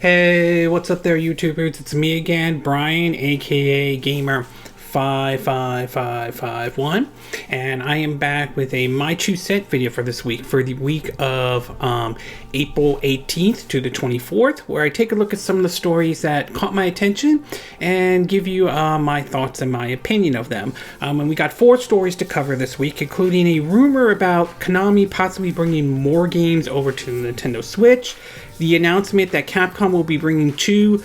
Hey, what's up there, YouTubers? It's me again, Brian, aka Gamer 55551, and I am back with a My Two Cent video for this week, for the week of April 18th to the 24th, where I take a look at some of the stories that caught my attention and give you my thoughts and my opinion of them. And we got 4 stories to cover this week, including a rumor about Konami possibly bringing more games over to the Nintendo Switch, the announcement that Capcom will be bringing 2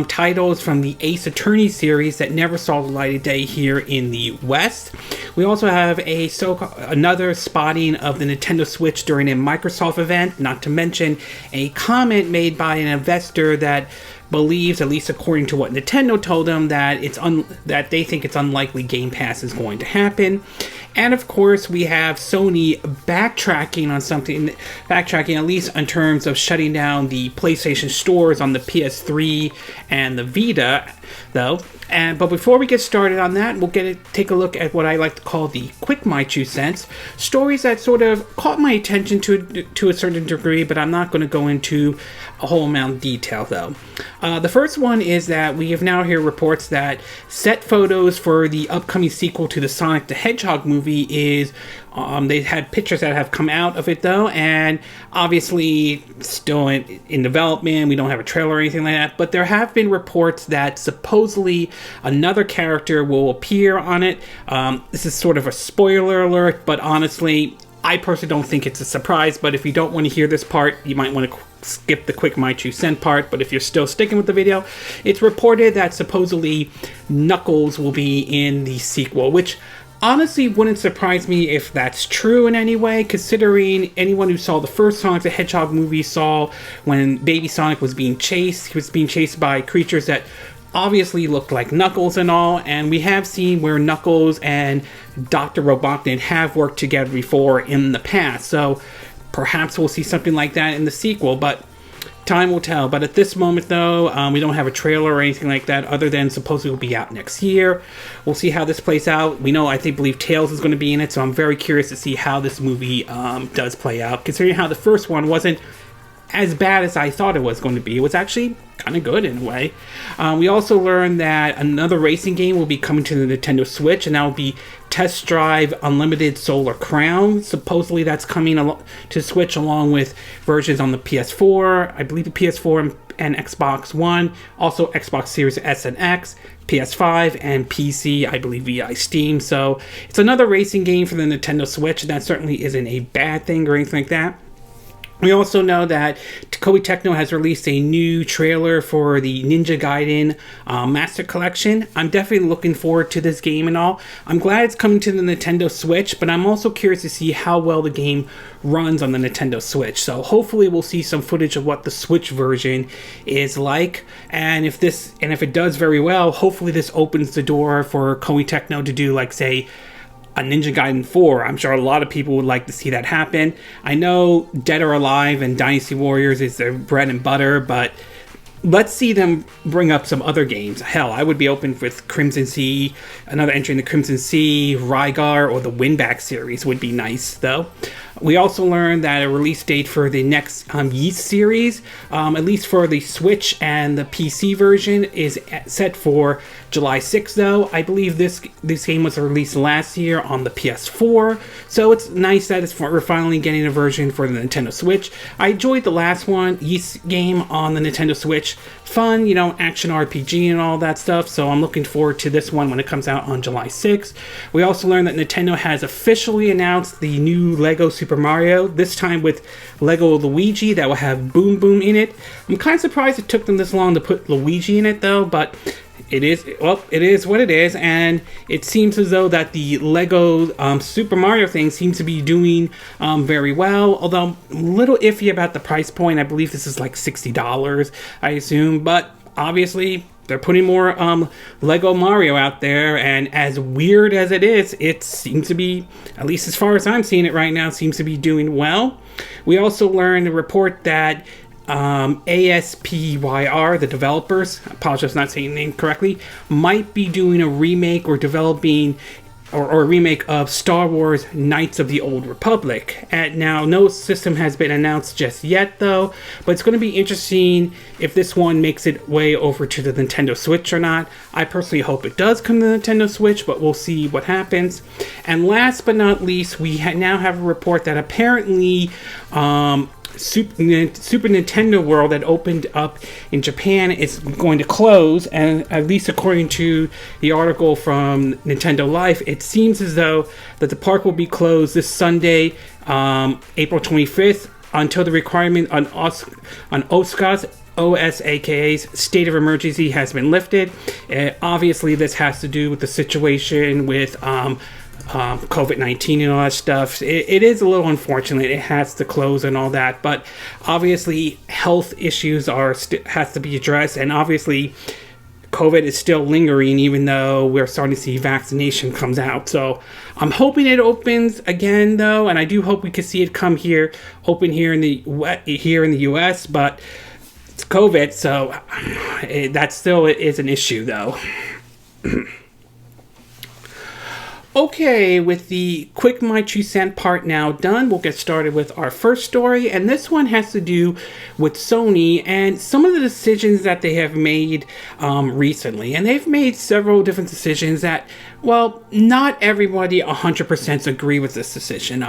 titles from the Ace Attorney series that never saw the light of day here in the West. We also have another spotting of the Nintendo Switch during a Microsoft event, not to mention a comment made by an investor that believes, at least according to what Nintendo told them, that that they think it's unlikely Game Pass is going to happen. And of course, we have Sony backtracking on something, at least in terms of shutting down the PlayStation stores on the PS3 and the Vita, though. But before we get started on that, we'll take a look at what I like to call the quick My Two Cents, stories that sort of caught my attention to a certain degree, but I'm not going to go into a whole amount of detail, though. The first one is that we have now heard reports that set photos for the upcoming sequel to the Sonic the Hedgehog movie is, they had pictures that have come out of it, though, and obviously still in development. We don't have a trailer or anything like that, but there have been reports that supposedly another character will appear on it. This is sort of a spoiler alert, but honestly, I personally don't think it's a surprise. But if you don't want to hear this part, you might want to skip the quick My Two Cent part. But if you're still sticking with the video, it's reported that supposedly Knuckles will be in the sequel, which honestly wouldn't surprise me if that's true in any way, considering anyone who saw the first Sonic the Hedgehog movie saw when Baby Sonic was being chased. He was being chased by creatures that obviously looked like Knuckles and all, and we have seen where Knuckles and Dr. Robotnik have worked together before in the past, so perhaps we'll see something like that in the sequel, but time will tell. But at this moment, though, we don't have a trailer or anything like that, other than supposedly it will be out next year. We'll see how this plays out. We know, I believe Tails is going to be in it, so I'm very curious to see how this movie does play out, considering how the first one wasn't as bad as I thought it was going to be. It was actually kind of good in a way. We also learned that another racing game will be coming to the Nintendo Switch, and that will be Test Drive Unlimited Solar Crown. Supposedly that's coming to Switch along with versions on the PS4, I believe the PS4 and Xbox One, also Xbox Series S and X, PS5, and PC, I believe via Steam. So it's another racing game for the Nintendo Switch, and that certainly isn't a bad thing or anything like that. We also know that Koei Tecmo has released a new trailer for the Ninja Gaiden Master Collection. I'm definitely looking forward to this game and all. I'm glad it's coming to the Nintendo Switch, but I'm also curious to see how well the game runs on the Nintendo Switch. So hopefully we'll see some footage of what the Switch version is like. And if it does very well, hopefully this opens the door for Koei Tecmo to do, like, say, a Ninja Gaiden 4. I'm sure a lot of people would like to see that happen. I know Dead or Alive and Dynasty Warriors is their bread and butter, but let's see them bring up some other games. Hell, I would be open with Crimson Sea, another entry in the Crimson Sea, Rygar, or the Winback series would be nice, though. We also learned that a release date for the next Yeast series, at least for the Switch and the PC version, is set for July 6th, though. I believe this game was released last year on the PS4, so it's nice that we're finally getting a version for the Nintendo Switch. I enjoyed the last one, Yeast game, on the Nintendo Switch. Fun, action RPG and all that stuff, so I'm looking forward to this one when it comes out on July 6th. We also learned that Nintendo has officially announced the new Lego Super Mario, this time with Lego Luigi that will have Boom Boom in it. I'm kind of surprised it took them this long to put Luigi in it, though, but it is what it is, and it seems as though that the Lego Super Mario thing seems to be doing very well, although I'm a little iffy about the price point. I believe this is like $60, I assume, but obviously they're putting more Lego Mario out there, and as weird as it is, it seems to be, at least as far as I'm seeing it right now, seems to be doing well. We also learned a report that ASPYR, the developers, I apologize for not saying the name correctly, might be doing a remake or developing or a remake of Star Wars Knights of the Old Republic. And now, no system has been announced just yet, though, but it's going to be interesting if this one makes its way over to the Nintendo Switch or not. I personally hope it does come to the Nintendo Switch, but we'll see what happens. And last but not least, we now have a report that apparently Super Nintendo World that opened up in Japan is going to close, and at least according to the article from Nintendo Life, it seems as though that the park will be closed this Sunday, April 25th, until the requirement on Osaka's state of emergency has been lifted. Obviously, this has to do with the situation with COVID-19 and all that stuff. It is a little unfortunate. It has to close and all that, but obviously health issues has to be addressed, and obviously COVID is still lingering, even though we're starting to see vaccination comes out. So I'm hoping it opens again, though, and I do hope we can see it open here in the U.S. But it's COVID, so that still is an issue, though. Okay, with the quick My 2 cent part now done, we'll get started with our first story, and this one has to do with Sony and some of the decisions that they have made recently. And they've made several different decisions that, well, not everybody 100% agree with this decision.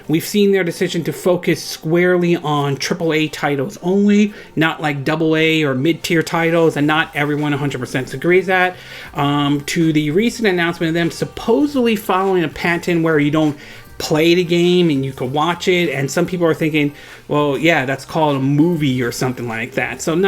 We've seen their decision to focus squarely on AAA titles only, not like AA or mid-tier titles, and not everyone 100% agrees that. To the recent announcement of them supposedly following a patent where you don't play the game and you can watch it, and some people are thinking, well, yeah, that's called a movie or something like that. So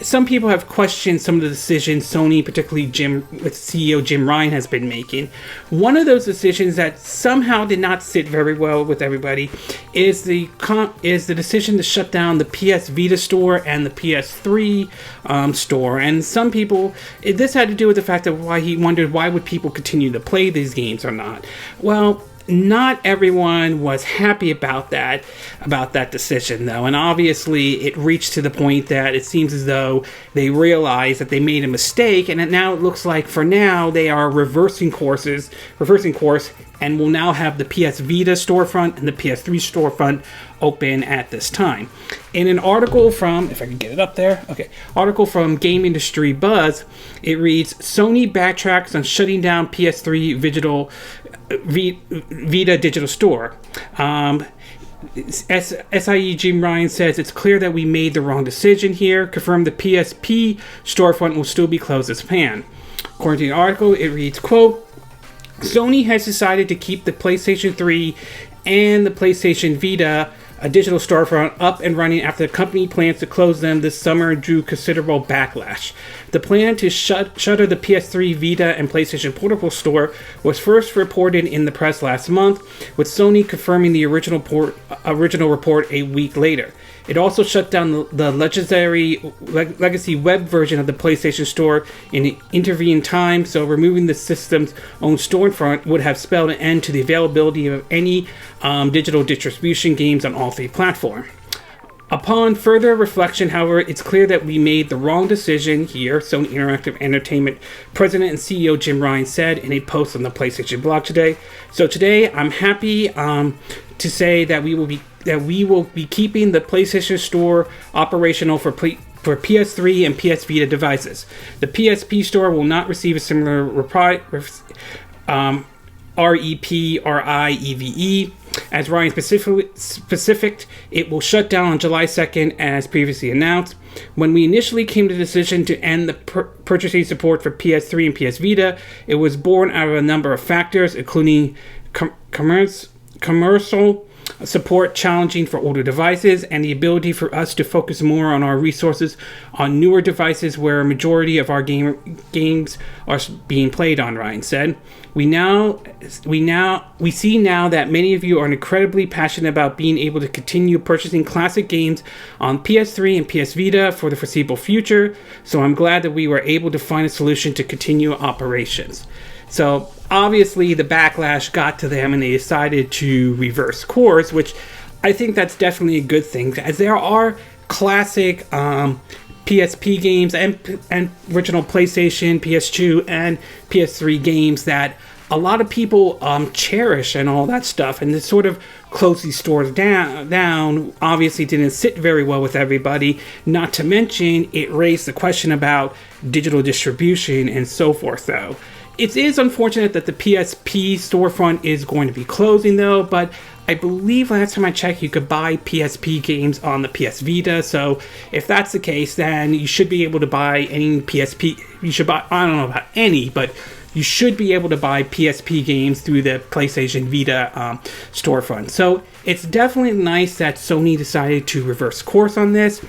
some people have questioned some of the decisions Sony, particularly with CEO Jim Ryan, has been making. One of those decisions that somehow did not sit very well with everybody is the decision to shut down the PS Vita store and the PS3 store. And some people, this had to do with the fact that why he wondered why would people continue to play these games or not. Well, not everyone was happy about that decision, though, and obviously it reached to the point that it seems as though they realized that they made a mistake, and now it looks like for now they are reversing course, and will now have the PS Vita storefront and the PS3 storefront open at this time. In an article from, if I can get it up there, article from Game Industry Buzz, it reads, Sony backtracks on shutting down PS3 Vita digital store. SIE Jim Ryan says it's clear that we made the wrong decision here. Confirmed the PSP storefront will still be closed as planned. According to the article, it reads, quote, Sony has decided to keep the PlayStation 3 and the PlayStation Vita, a digital storefront, up and running after the company plans to close them this summer and drew considerable backlash. The plan to shutter the PS3 Vita and PlayStation Portable store was first reported in the press last month, with Sony confirming the original report a week later. It also shut down the legacy web version of the PlayStation Store in the intervening time, so removing the system's own storefront would have spelled an end to the availability of any digital distribution games on all three platforms. Upon further reflection, however, it's clear that we made the wrong decision here, Sony Interactive Entertainment President and CEO Jim Ryan said in a post on the PlayStation blog today. So today, I'm happy to say that we will be keeping the PlayStation Store operational for PS3 and PS Vita devices. The PSP Store will not receive a similar REPRIEVE. As Ryan specified, it will shut down on July 2nd as previously announced. When we initially came to the decision to end the purchasing support for PS3 and PS Vita, it was born out of a number of factors, including commercial support challenging for older devices, and the ability for us to focus more on our resources on newer devices where a majority of our games are being played on, Ryan said. We see now that many of you are incredibly passionate about being able to continue purchasing classic games on PS3 and PS Vita for the foreseeable future, so I'm glad that we were able to find a solution to continue operations. So obviously the backlash got to them and they decided to reverse course, which I think that's definitely a good thing, as there are classic PSP games and original PlayStation, PS2, and PS3 games that a lot of people cherish and all that stuff, and to sort of close these stores down obviously didn't sit very well with everybody. Not to mention, it raised the question about digital distribution and so forth, though. It is unfortunate that the PSP storefront is going to be closing, though, but I believe last time I checked, you could buy PSP games on the PS Vita, so if that's the case, then you should be able to buy any PSP. You should buy, I don't know about any, but you should be able to buy PSP games through the PlayStation Vita storefront. So it's definitely nice that Sony decided to reverse course on this.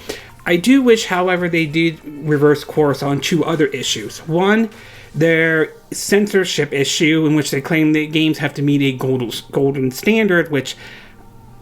I do wish, however, they did reverse course on two other issues. One, their censorship issue, in which they claim that games have to meet a golden standard, which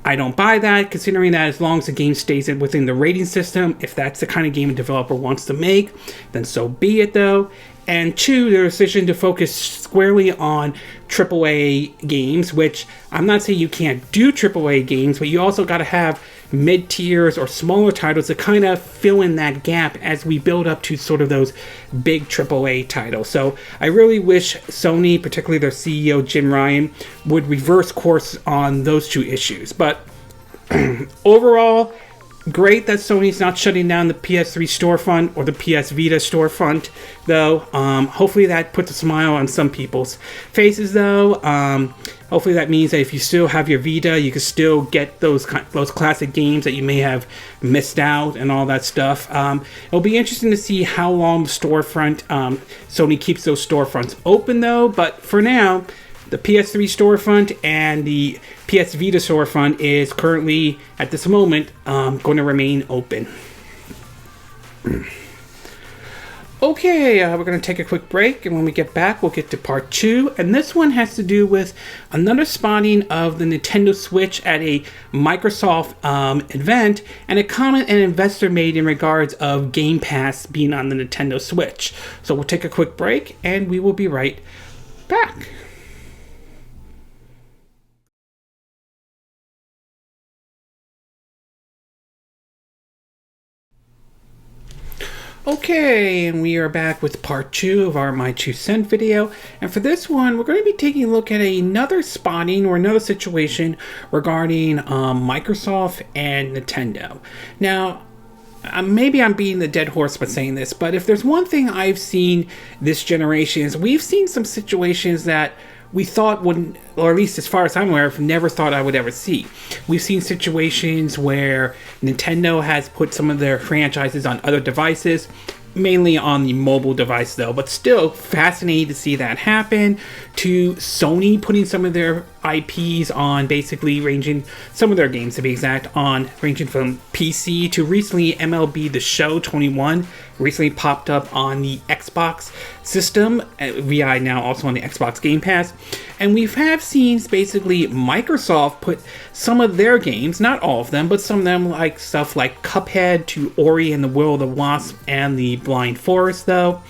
I don't buy that, considering that as long as the game stays within the rating system, if that's the kind of game a developer wants to make, then so be it, though. And two, their decision to focus squarely on AAA games, which I'm not saying you can't do AAA games, but you also got to have mid-tiers or smaller titles to kind of fill in that gap as we build up to sort of those big AAA titles. So I really wish Sony, particularly their CEO Jim Ryan, would reverse course on those two issues. But overall, great that Sony's not shutting down the PS3 storefront or the PS Vita storefront, though. Hopefully that puts a smile on some people's faces, though. Hopefully that means that if you still have your Vita, you can still get those classic games that you may have missed out and all that stuff. It'll be interesting to see how long the storefront, Sony keeps those storefronts open, though. But for now, the PS3 storefront and the PS Vita storefront is currently, at this moment, going to remain open. Okay, we're going to take a quick break, and when we get back, we'll get to part 2. And this one has to do with another spotting of the Nintendo Switch at a Microsoft event, and a comment an investor made in regards of Game Pass being on the Nintendo Switch. So we'll take a quick break, and we will be right back. Okay, and we are back with part 2 of our My 2 Cent video. And for this one, we're going to be taking a look at another spotting or another situation regarding Microsoft and Nintendo. Now, maybe I'm beating the dead horse by saying this, but if there's one thing I've seen this generation is we've seen some situations that we thought wouldn't, or at least as far as I'm aware of, never thought I would ever see. We've seen situations where Nintendo has put some of their franchises on other devices, mainly on the mobile device though, but still fascinating to see that happen, to Sony putting some of their IPs on, basically ranging, some of their games to be exact, on ranging from PC to recently MLB The Show 21 recently popped up on the Xbox system, VI now also on the Xbox Game Pass. And we have seen basically Microsoft put some of their games, not all of them, but some of them, like stuff like Cuphead to Ori and the Will of the Wisp and the Blind Forest, though.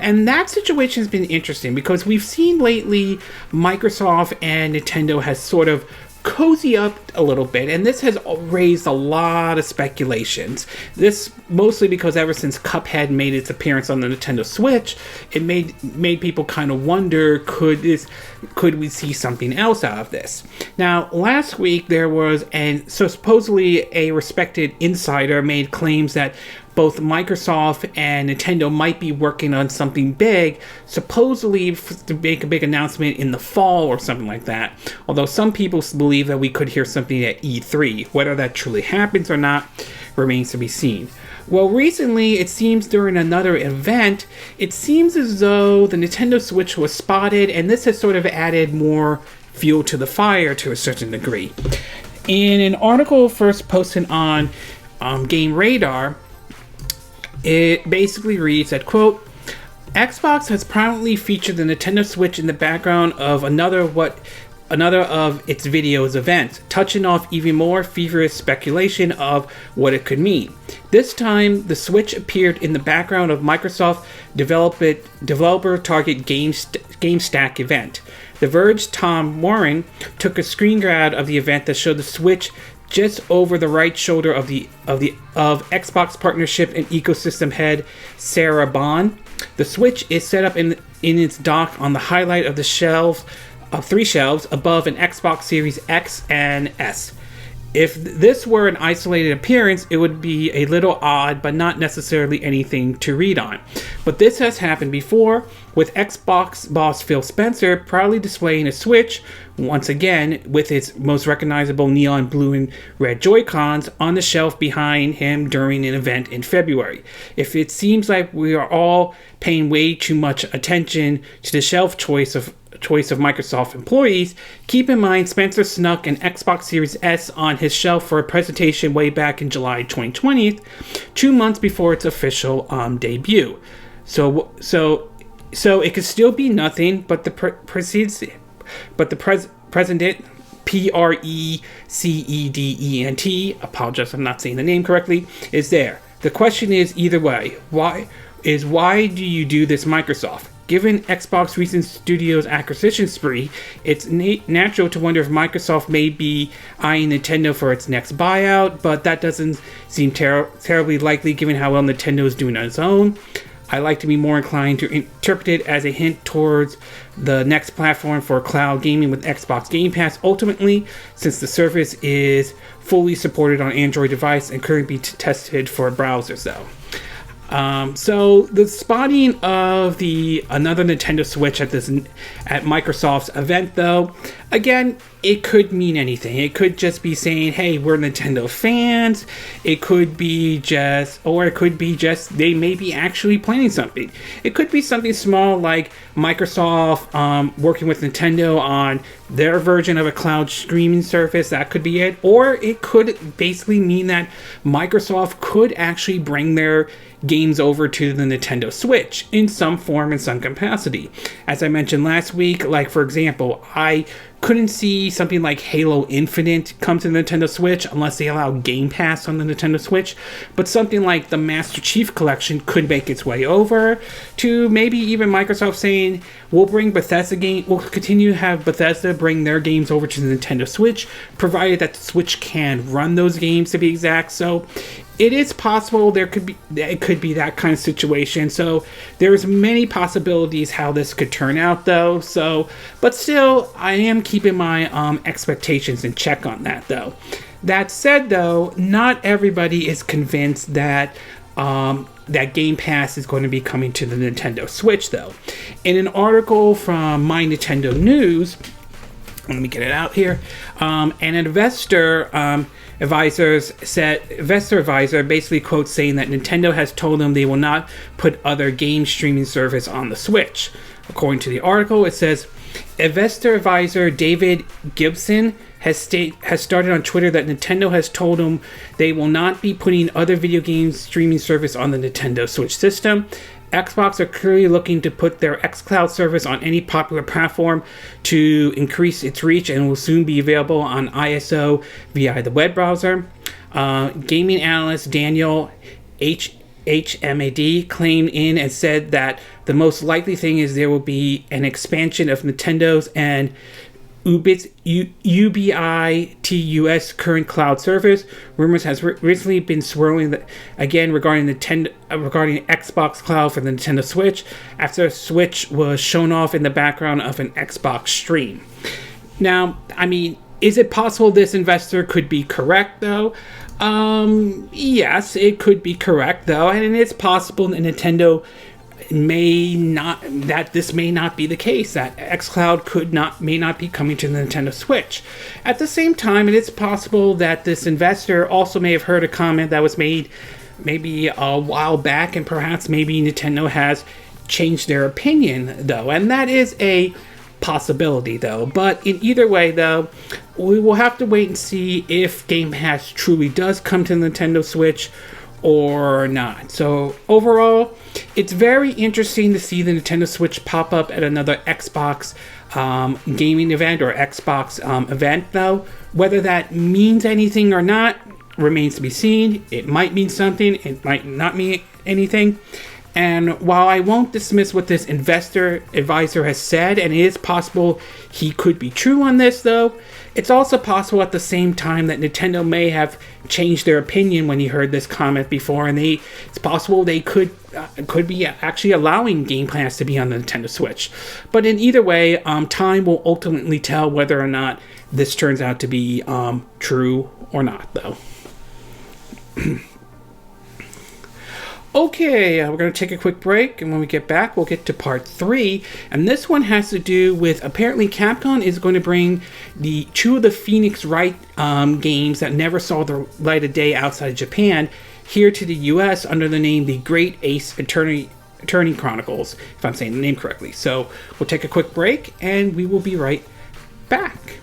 And that situation has been interesting because we've seen lately Microsoft and Nintendo has sort of cozy up a little bit, and this has raised a lot of speculations. This mostly because ever since Cuphead made its appearance on the Nintendo Switch, it made people kind of wonder, could we see something else out of this? Now, last week there was, so supposedly a respected insider made claims that both Microsoft and Nintendo might be working on something big, supposedly to make a big announcement in the fall or something like that. Although some people believe that we could hear something at E3. Whether that truly happens or not remains to be seen. Well, recently, it seems during another event, it seems as though the Nintendo Switch was spotted, and this has sort of added more fuel to the fire to a certain degree. In an article first posted on Game Radar, it basically reads that, quote, Xbox has prominently featured the Nintendo Switch in the background of another of its videos events, touching off even more feverish speculation of what it could mean. This time, the Switch appeared in the background of Microsoft developer target Game Stack event. The Verge's Tom Warren took a screen grab of the event that showed the Switch just over the right shoulder of Xbox partnership and ecosystem head Sarah Bond. The Switch is set up in its dock on the highlight of the shelves of 3 shelves above an Xbox Series X and S. If this were an isolated appearance, it would be a little odd, but not necessarily anything to read on. But this has happened before, with Xbox boss Phil Spencer proudly displaying a Switch, once again with its most recognizable neon blue and red Joy-Cons, on the shelf behind him during an event in February. If it seems like we are all paying way too much attention to the shelf choice of Microsoft employees, keep in mind Spencer snuck an Xbox Series S on his shelf for a presentation way back in July 2020, 2 months before its official debut. So it could still be nothing, but the president, President, apologize I'm not saying the name correctly, is there. The question is either way, why do you do this, Microsoft? Given Xbox recent studio's acquisition spree, it's natural to wonder if Microsoft may be eyeing Nintendo for its next buyout, but that doesn't seem terribly likely given how well Nintendo is doing on its own. I like to be more inclined to interpret it as a hint towards the next platform for cloud gaming with Xbox Game Pass ultimately, since the service is fully supported on Android device and currently tested for browsers though. So the spotting of another Nintendo Switch at Microsoft's event, though, again, it could mean anything. It could just be saying, "Hey, we're Nintendo fans." It could be just they may be actually planning something. It could be something small like Microsoft working with Nintendo on their version of a cloud streaming service. That could be it, or it could basically mean that Microsoft could actually bring their games over to the Nintendo Switch in some form, in some capacity. As I mentioned last week, like for example, I couldn't see something like Halo Infinite come to the Nintendo Switch unless they allow Game Pass on the Nintendo Switch, but something like the Master Chief Collection could make its way over to maybe even Microsoft saying, we'll continue to have Bethesda bring their games over to the Nintendo Switch, provided that the Switch can run those games, to be exact. So it is possible it could be that kind of situation. So there's many possibilities how this could turn out though. But still, I am keeping my expectations in check on that though. That said though, not everybody is convinced that that Game Pass is going to be coming to the Nintendo Switch though. In an article from My Nintendo News, let me get it out here, an investor advisor basically quotes saying that Nintendo has told them they will not put other game streaming service on the Switch. According to the article, it says investor advisor David Gibson has started on Twitter that Nintendo has told them they will not be putting other video game streaming service on the Nintendo Switch system. Xbox are clearly looking to put their xCloud service on any popular platform to increase its reach and will soon be available on ISO via the web browser. Gaming analyst Daniel HMAD claimed in and said that the most likely thing is there will be an expansion of Nintendo's and UBITUS current cloud service. Rumors has recently been swirling again regarding Xbox Cloud for the Nintendo Switch after Switch was shown off in the background of an Xbox stream. Now, I mean, is it possible this investor could be correct though? Yes, it could be correct though, and it's possible that Nintendo may not be the case, that xCloud may not be coming to the Nintendo Switch. At the same time, it is possible that this investor also may have heard a comment that was made maybe a while back, and perhaps maybe Nintendo has changed their opinion though, and that is a possibility though. But in either way though, we will have to wait and see if Game Pass truly does come to the Nintendo Switch or not. So overall, it's very interesting to see the Nintendo Switch pop up at another Xbox gaming event or Xbox event though. Whether that means anything or not remains to be seen. It might mean something, it might not mean anything. And while I won't dismiss what this investor advisor has said, and it is possible he could be true on this though, It's also possible at the same time that Nintendo may have changed their opinion when you heard this comment before, and it's possible they could be actually allowing Game Pass to be on the Nintendo Switch. But in either way, time will ultimately tell whether or not this turns out to be true or not, though. Okay, we're going to take a quick break, and when we get back, we'll get to part 3. And this one has to do with, apparently Capcom is going to bring two of the Phoenix Wright games that never saw the light of day outside of Japan here to the US under the name the Great Ace Attorney Chronicles, if I'm saying the name correctly. So we'll take a quick break, and we will be right back.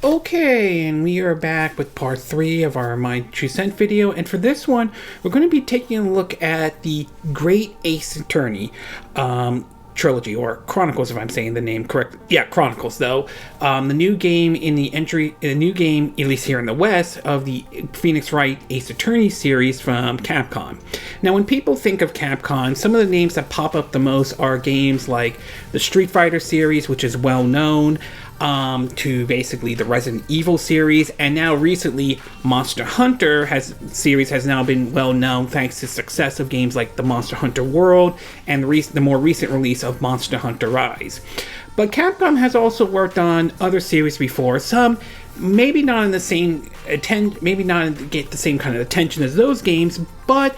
Okay, and we are back with part 3 of our My 2 Cent video, and for this one, we're going to be taking a look at the Great Ace Attorney trilogy, or Chronicles, if I'm saying the name correctly. Yeah, Chronicles, though. The new game at least here in the West, of the Phoenix Wright Ace Attorney series from Capcom. Now, when people think of Capcom, some of the names that pop up the most are games like the Street Fighter series, which is well known, to basically the Resident Evil series, and now recently Monster Hunter series has now been well known thanks to success of games like the Monster Hunter World and the more recent release of Monster Hunter Rise. But Capcom has also worked on other series before, some maybe not in the same get the same kind of attention as those games, but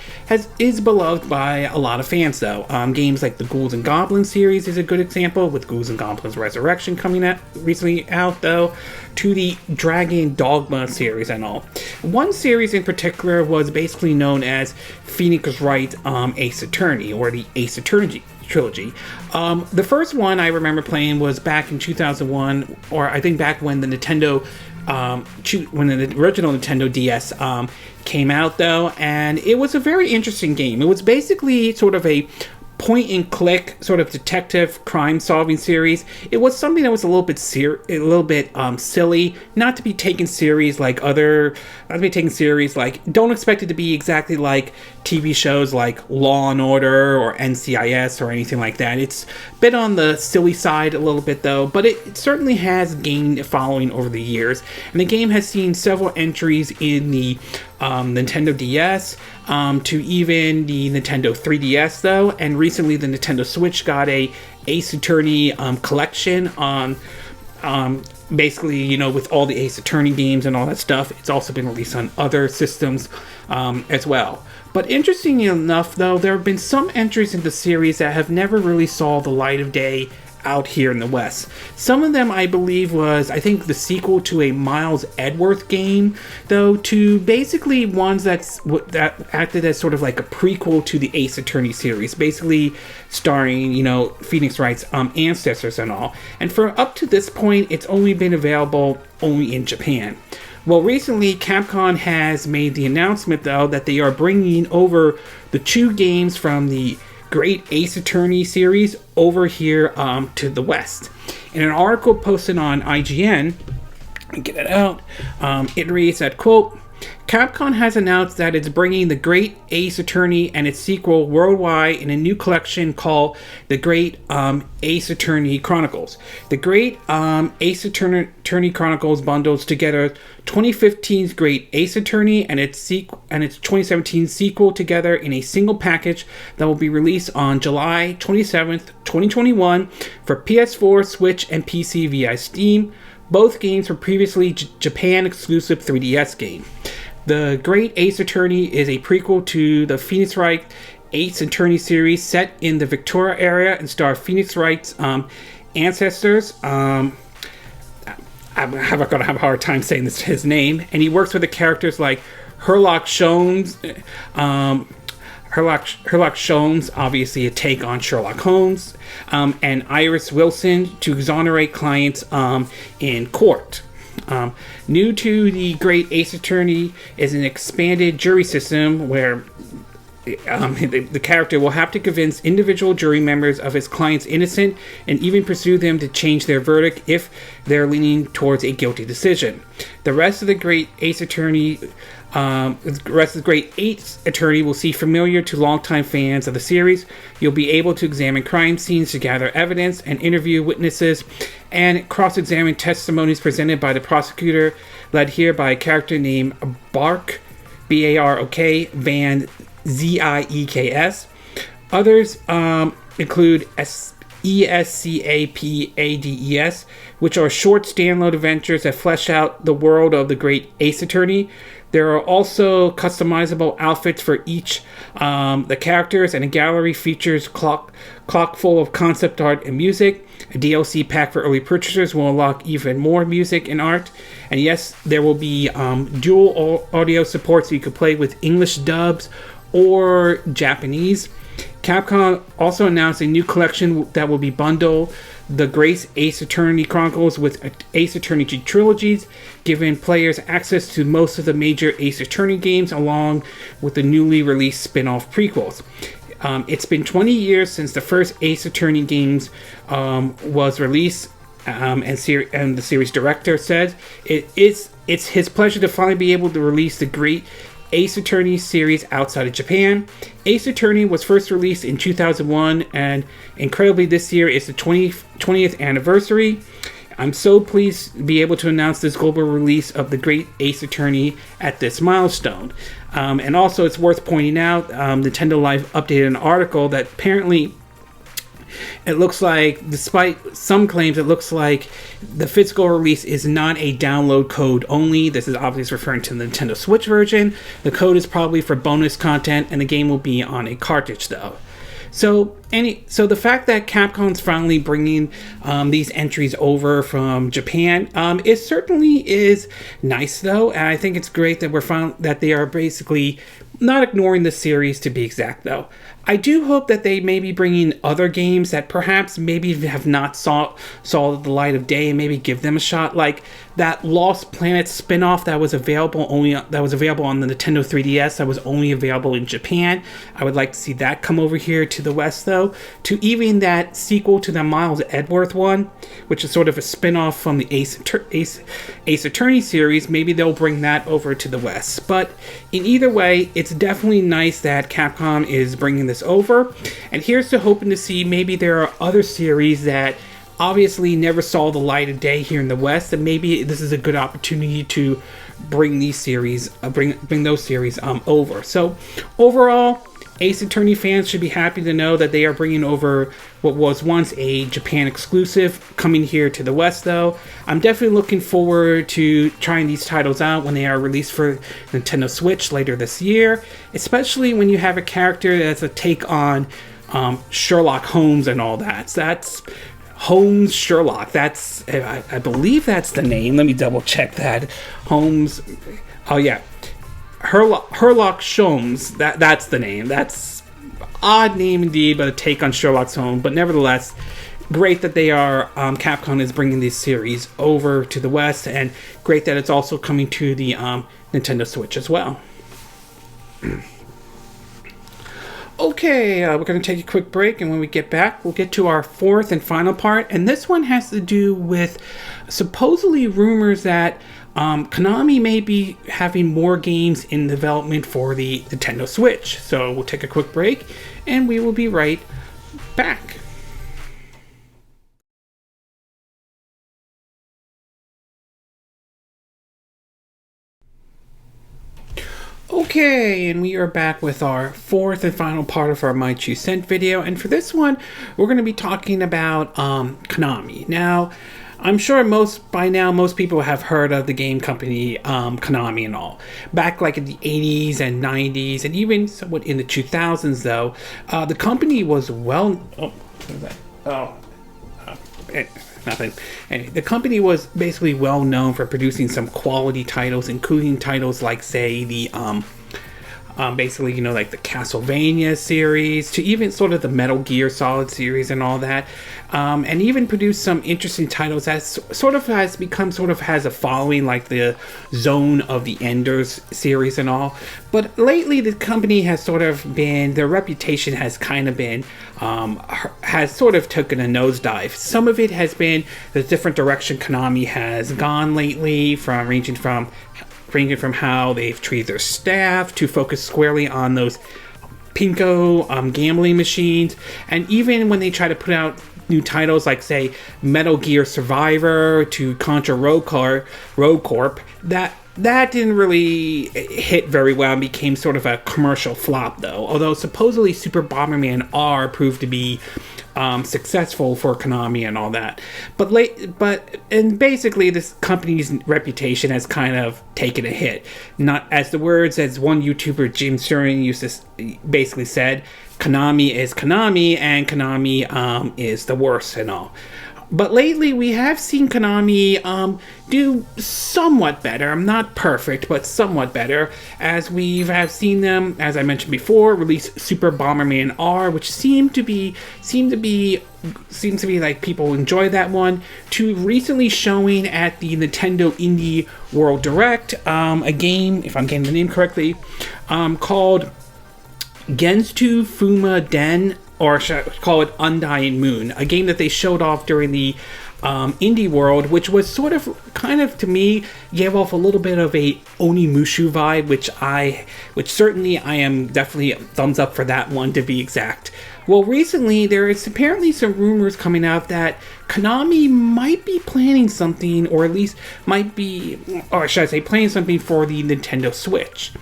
is beloved by a lot of fans though. Games like the Ghouls and Goblins series is a good example, with Ghouls and Goblins Resurrection coming recently out though, to the Dragon Dogma series and all. One series in particular was basically known as Phoenix Wright Ace Attorney, or the Ace Attorney trilogy. The first one I remember playing was back in 2001, or I think back when the when the original Nintendo DS came out though, and it was a very interesting game. It was basically sort of a point and click sort of detective crime solving series. It was something that was a little bit silly, not to be taken serious like don't expect it to be exactly like TV shows like Law and Order or NCIS or anything like that. It's a bit on the silly side a little bit though, but it certainly has gained a following over the years, and the game has seen several entries in the Nintendo DS, to even the Nintendo 3DS though, and recently the Nintendo Switch got a Ace Attorney collection on basically, with all the Ace Attorney games and all that stuff. It's also been released on other systems as well. But interestingly enough though, there have been some entries in the series that have never really saw the light of day out here in the West. Some of them I believe was, I think, the sequel to a Miles Edgeworth game, though, to basically ones that acted as sort of like a prequel to the Ace Attorney series, basically starring, Phoenix Wright's ancestors and all. And for up to this point, it's only been available only in Japan. Well, recently, Capcom has made the announcement, though, that they are bringing over the 2 games from the Great Ace Attorney series over here to the West. In an article posted on IGN, get it out, it reads that, quote, Capcom has announced that it's bringing the Great Ace Attorney and its sequel worldwide in a new collection called the Great Ace Attorney Chronicles. The Great Ace Attorney Chronicles bundles together 2015's Great Ace Attorney and its 2017 sequel together in a single package that will be released on July 27th, 2021 for PS4, Switch, and PC via Steam. Both games were previously Japan exclusive 3DS game. The Great Ace Attorney is a prequel to the Phoenix Wright Ace Attorney series set in the Victoria area and star Phoenix Wright's ancestors. I'm going to have a hard time saying his name. And he works with the characters like Sherlock Holmes, obviously a take on Sherlock Holmes, and Iris Wilson to exonerate clients in court. New to the Great Ace Attorney is an expanded jury system where the character will have to convince individual jury members of his client's innocent and even pursue them to change their verdict if they're leaning towards a guilty decision. The rest of the Great Ace Attorney will see familiar to longtime fans of the series. You'll be able to examine crime scenes to gather evidence and interview witnesses and cross-examine testimonies presented by the prosecutor, led here by a character named Bark, B-A-R-O-K, Van Z-I-E-K-S. Others include ESCAPADES, which are short standalone adventures that flesh out the world of the Great Ace Attorney. There are also customizable outfits for each the characters, and a gallery features clock full of concept art and music. A DLC pack for early purchasers will unlock even more music and art. And yes, there will be dual audio support, so you can play with English dubs or Japanese. Capcom also announced a new collection that will be bundled the Great Ace Attorney Chronicles with Ace Attorney trilogies, giving players access to most of the major Ace Attorney games along with the newly released spin-off prequels. It's been 20 years since the first Ace Attorney games was released, and the series director said it's his pleasure to finally be able to release the Great Ace Attorney series outside of Japan. Ace Attorney was first released in 2001, and incredibly this year is the 20th anniversary. I'm so pleased to be able to announce this global release of the Great Ace Attorney at this milestone. And also it's worth pointing out, Nintendo Life updated an article that apparently it looks like, despite some claims, it looks like the physical release is not a download code only. This is obviously referring to the Nintendo Switch version. The code is probably for bonus content, and the game will be on a cartridge though. So the fact that Capcom's finally bringing these entries over from Japan, it certainly is nice though, and I think it's great that that they are basically not ignoring the series, to be exact though. I do hope that they may be bringing other games that perhaps maybe have not saw the light of day, and maybe give them a shot, like that Lost Planet spin-off that was available on the Nintendo 3DS, that was only available in Japan. I would like to see that come over here to the West though, to even that sequel to the Miles Edgeworth one, which is sort of a spin-off from the Ace Attorney series. Maybe they'll bring that over to the West. But in either way, it's definitely nice that Capcom is bringing this over, and here's to hoping to see maybe there are other series that obviously never saw the light of day here in the West, and maybe this is a good opportunity to bring these series, bring those series over. So overall, Ace Attorney fans should be happy to know that they are bringing over what was once a Japan exclusive coming here to the West though. I'm definitely looking forward to trying these titles out when they are released for Nintendo Switch later this year, especially when you have a character that's a take on Sherlock Holmes and all that. So that's Holmes Sherlock. That's, I believe that's the name. Let me double check that. Holmes. Oh yeah. Sherlock Holmes, that's the name. That's odd name indeed, but a take on Sherlock Holmes. But nevertheless, great that they are, Capcom is bringing this series over to the West, and great that it's also coming to the Nintendo Switch as well. Okay, we're going to take a quick break, and when we get back, we'll get to our fourth and final part, and this one has to do with supposedly rumors that Konami may be having more games in development for the Nintendo Switch. So we'll take a quick break, and we will be right back. Okay, and we are back with our fourth and final part of our My 2 Cent video, and for this one, we're going to be talking about Konami. Now, I'm sure most people have heard of the game company Konami and all. Back like in the 80s and 90s, and even somewhat in the 2000s though, the company was nothing. Anyway, the company was basically well known for producing some quality titles, including titles like, say, the basically, you know, like the Castlevania series, to even sort of the Metal Gear Solid series and all that, and even produced some interesting titles that sort of has become sort of has a following, like the Zone of the Enders series and all. But lately, the company has sort of been, their reputation has kind of been, has sort of taken a nosedive. Some of it has been the different direction Konami has gone lately, from ranging from how they've treated their staff to focus squarely on those pinko gambling machines, and even when they try to put out new titles like, say, Metal Gear Survivor to Contra Road Corp, that didn't really hit very well and became sort of a commercial flop, though. Although supposedly Super Bomberman R proved to be successful for Konami and all that. But basically this company's reputation has kind of taken a hit. Not as the words as one YouTuber, Jim Sterling, used to basically said, Konami is Konami and Konami is the worst and all. But lately, we have seen Konami do somewhat better. Not perfect, but somewhat better. As we have seen them, as I mentioned before, release Super Bomberman R, which seemed to be like people enjoy that one. To recently showing at the Nintendo Indie World Direct, a game, if I'm getting the name correctly, called Cents.to Fuma Den, or should I call it Undying Moon, a game that they showed off during the Indie World, which was sort of, kind of, to me, gave off a little bit of a Onimushu vibe, which certainly I am definitely a thumbs up for that one, to be exact. Well, recently, there is apparently some rumors coming out that Konami might be planning something, or at least might be, or should I say, planning something for the Nintendo Switch.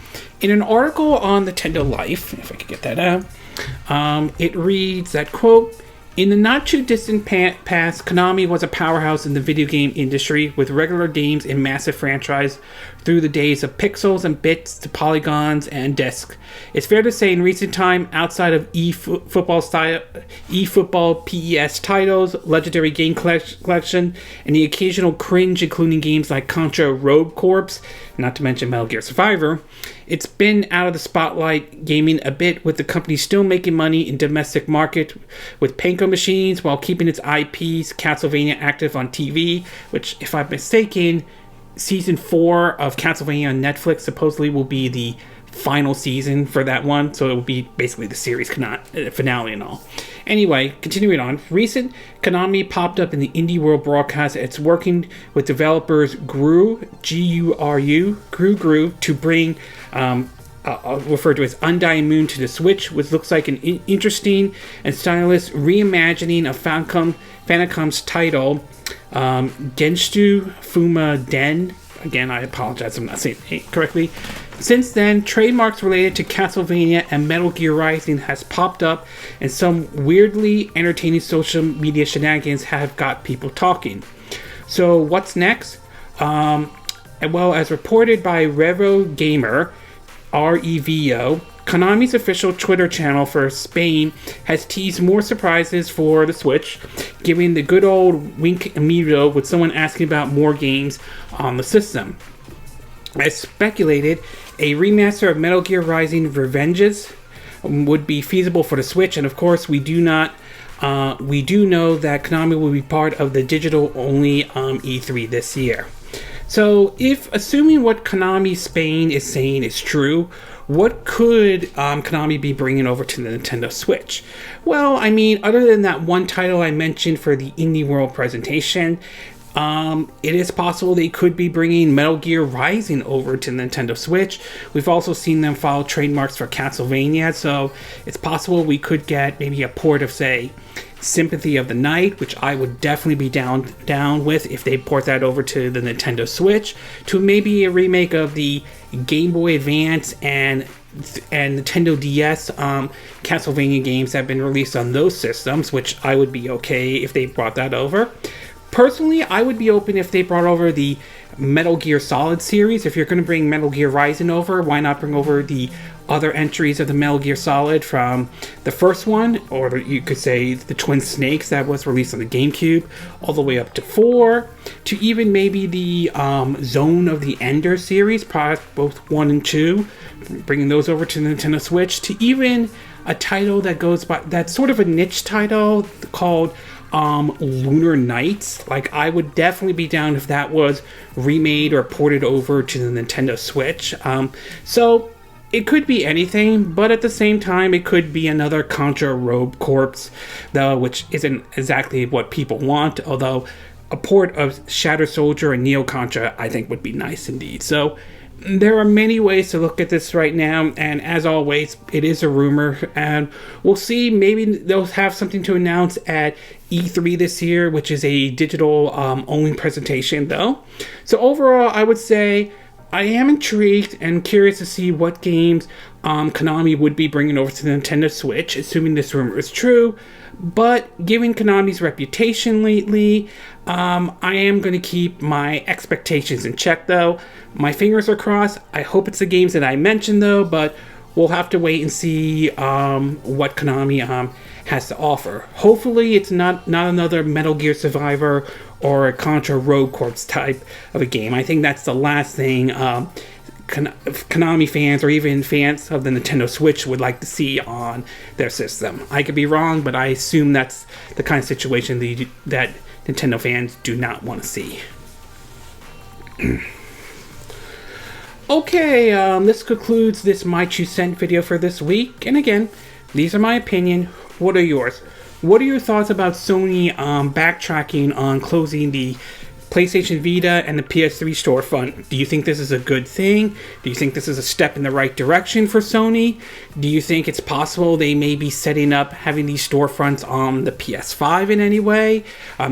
In an article on Nintendo Life, if I could get that out, it reads that, quote, in the not-too-distant past, Konami was a powerhouse in the video game industry, with regular games and massive franchise through the days of pixels and bits to polygons and discs. It's fair to say in recent time, outside of eFootball PES titles, legendary game collection, and the occasional cringe, including games like Contra Rogue Corps, not to mention Metal Gear Survivor, it's been out of the spotlight gaming a bit, with the company still making money in domestic market with Panko machines while keeping its IPs Castlevania active on TV, which, if I'm mistaken, season 4 of Castlevania on Netflix supposedly will be the final season for that one, so it will be basically the series finale and all. Anyway, continuing on, recent Konami popped up in the Indie World broadcast. It's working with developers Gru, G-U-R-U, to bring I'll refer to as Undying Moon to the Switch, which looks like an interesting and stylish reimagining of Famicom's title, Cents.to Fuma Den. Again, I apologize if I'm not saying it correctly. Since then, trademarks related to Castlevania and Metal Gear Rising has popped up, and some weirdly entertaining social media shenanigans have got people talking. So what's next? Well, as reported by Revo Gamer, REVO, Konami's official Twitter channel for Spain has teased more surprises for the Switch, giving the good old wink amiibo with someone asking about more games on the system. As speculated, a remaster of Metal Gear Rising Revengeance would be feasible for the Switch, and of course we do know that Konami will be part of the digital-only E3 this year. So, if assuming what Konami Spain is saying is true, what could Konami be bringing over to the Nintendo Switch? Well, I mean, other than that one title I mentioned for the Indie World presentation, it is possible they could be bringing Metal Gear Rising over to Nintendo Switch. We've also seen them file trademarks for Castlevania, so it's possible we could get maybe a port of, say, Sympathy of the Night, which I would definitely be down with if they port that over to the Nintendo Switch, to maybe a remake of the Game Boy Advance and Nintendo DS Castlevania games that have been released on those systems, which I would be okay if they brought that over. Personally, I would be open if they brought over the Metal Gear Solid series. If you're going to bring Metal Gear Rising over, why not bring over the other entries of the Metal Gear Solid, from the first one, or you could say the Twin Snakes that was released on the GameCube, all the way up to 4, to even maybe the Zone of the Ender series, both 1 and 2, bringing those over to the Nintendo Switch, to even a title that goes by, that's sort of a niche title called Lunar Nights. Like, I would definitely be down if that was remade or ported over to the Nintendo Switch. So it could be anything, but at the same time, it could be another Contra Rogue Corps, though, which isn't exactly what people want, although a port of Shadow Soldier and Neo Contra, I think, would be nice indeed. So there are many ways to look at this right now, and as always, it is a rumor, and we'll see. Maybe they'll have something to announce at E3 this year, which is a digital only presentation, though. So overall, I would say I am intrigued and curious to see what games Konami would be bringing over to the Nintendo Switch, assuming this rumor is true. But given Konami's reputation lately, I am going to keep my expectations in check, though. My fingers are crossed. I hope it's the games that I mentioned, though, but we'll have to wait and see what Konami has to offer. Hopefully, it's not another Metal Gear Survivor or a Contra Rogue Corps type of a game. I think that's the last thing Konami fans or even fans of the Nintendo Switch would like to see on their system. I could be wrong, but I assume that's the kind of situation that Nintendo fans do not want to see. Okay, this concludes this My 2 Cent video for this week. And again, these are my opinion. What are yours? What are your thoughts about Sony backtracking on closing the PlayStation Vita and the PS3 storefront? Do you think this is a good thing? Do you think this is a step in the right direction for Sony? Do you think it's possible they may be setting up having these storefronts on the PS5 in any way?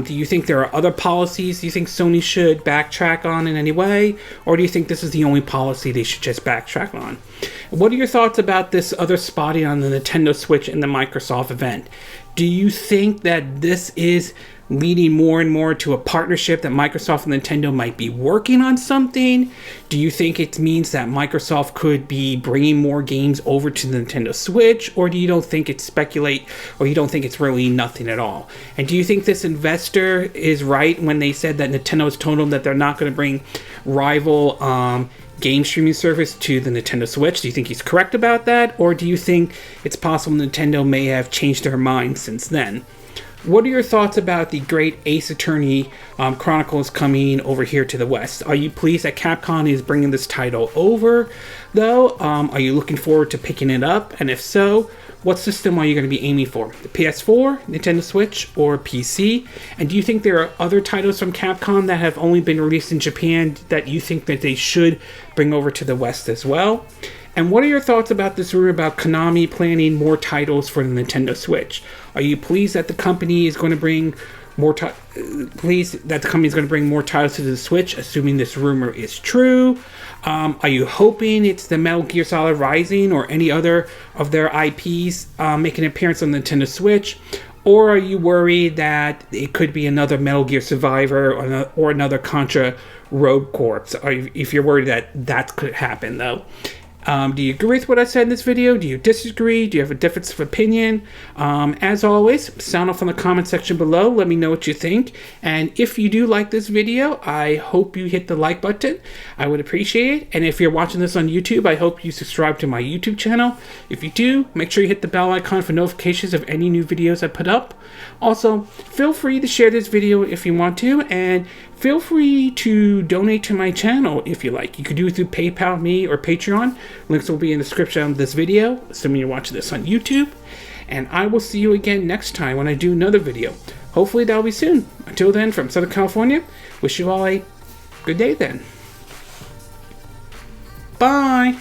Do you think there are other policies you think Sony should backtrack on in any way? Or do you think this is the only policy they should just backtrack on? What are your thoughts about this other spotting on the Nintendo Switch and the Microsoft event? Do you think that this is leading more and more to a partnership that Microsoft and Nintendo might be working on something? Do you think it means that Microsoft could be bringing more games over to the Nintendo Switch? Or do you don't think it's speculate, or you don't think it's really nothing at all? And do you think this investor is right when they said that Nintendo has told them that they're not going to bring rival game streaming service to the Nintendo Switch? Do you think he's correct about that? Or do you think it's possible Nintendo may have changed their mind since then? What are your thoughts about the Great Ace Attorney Chronicles coming over here to the West? Are you pleased that Capcom is bringing this title over, though? Are you looking forward to picking it up? And if so, what system are you going to be aiming for? The PS4, Nintendo Switch, or PC? And do you think there are other titles from Capcom that have only been released in Japan that you think that they should bring over to the West as well? And what are your thoughts about this rumor about Konami planning more titles for the Nintendo Switch? Are you pleased that the company is going to bring more titles to the Switch, assuming this rumor is true? Are you hoping it's the Metal Gear Solid Rising or any other of their IPs making an appearance on the Nintendo Switch? Or are you worried that it could be another Metal Gear Survivor or another Contra Rogue Corps? If you're worried that could happen, though. Do you agree with what I said in this video? Do you disagree? Do you have a difference of opinion? As always, sound off in the comment section below. Let me know what you think. And if you do like this video, I hope you hit the like button. I would appreciate it. And if you're watching this on YouTube, I hope you subscribe to my YouTube channel. If you do, make sure you hit the bell icon for notifications of any new videos I put up. Also, feel free to share this video if you want to, and feel free to donate to my channel if you like. You could do it through PayPal, me, or Patreon. Links will be in the description of this video, assuming you're watching this on YouTube. And I will see you again next time when I do another video. Hopefully that'll be soon. Until then, from Southern California, wish you all a good day then. Bye!